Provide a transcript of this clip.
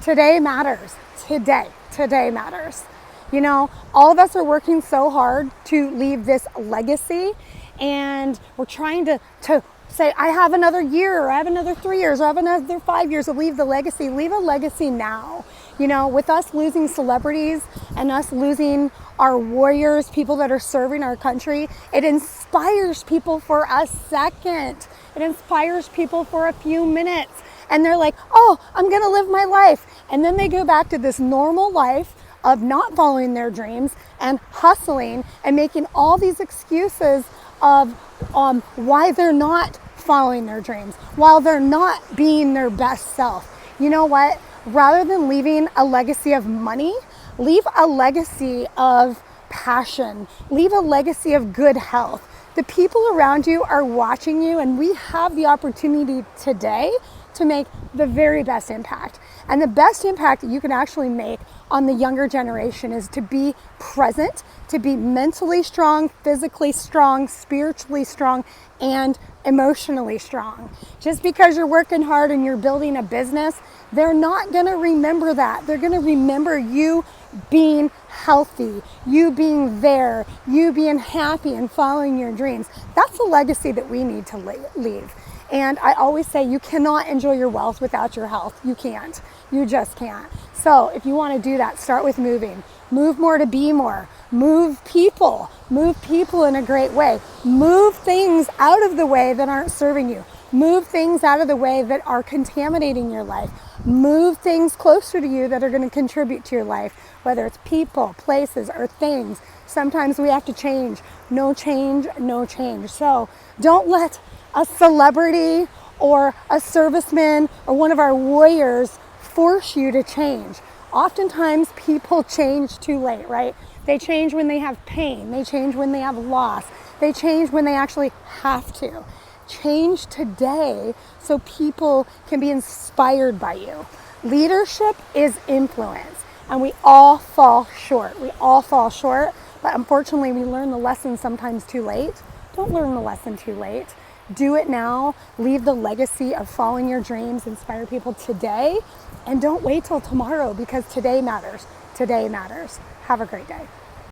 Today matters. Today matters. You know, all of us are working so hard to leave this legacy, and we're trying to say, I have another year, or I have another 3 years, or I have another 5 years to leave the legacy. Leave a legacy now. You know, with us losing celebrities and us losing our warriors, people that are serving our country, it inspires people for a second. It inspires people for a few minutes. And they're like, oh, I'm gonna live my life. And then they go back to this normal life of not following their dreams and hustling and making all these excuses of why they're not following their dreams, while they're not being their best self. You know what? Rather than leaving a legacy of money, leave a legacy of passion. Leave a legacy of good health. The people around you are watching you, and we have the opportunity today to make the very best impact. And the best impact that you can actually make on the younger generation is to be present, to be mentally strong, physically strong, spiritually strong, and emotionally strong. Just because you're working hard and you're building a business, they're not gonna remember that. They're gonna remember you being healthy, you being there, you being happy and following your dreams. That's the legacy that we need to leave. And I always say you cannot enjoy your wealth without your health. You can't. You just can't. So if you want to do that, start with moving. Move more to be more. Move people. Move people in a great way. Move things out of the way that aren't serving you. Move things out of the way that are contaminating your life. Move things closer to you that are going to contribute to your life, whether it's people, places, or things. Sometimes we have to change. No change, no change. So don't let a celebrity or a serviceman or one of our warriors force you to change. Oftentimes people change too late, right? They change when they have pain. They change when they have loss. They change when they actually have to. Change today so people can be inspired by you. Leadership is influence, and we all fall short. We all fall short, but unfortunately we learn the lesson sometimes too late. Don't learn the lesson too late. Do it now. Leave the legacy of following your dreams, inspire people today, and don't wait till tomorrow, because today matters. Today matters. Have a great day.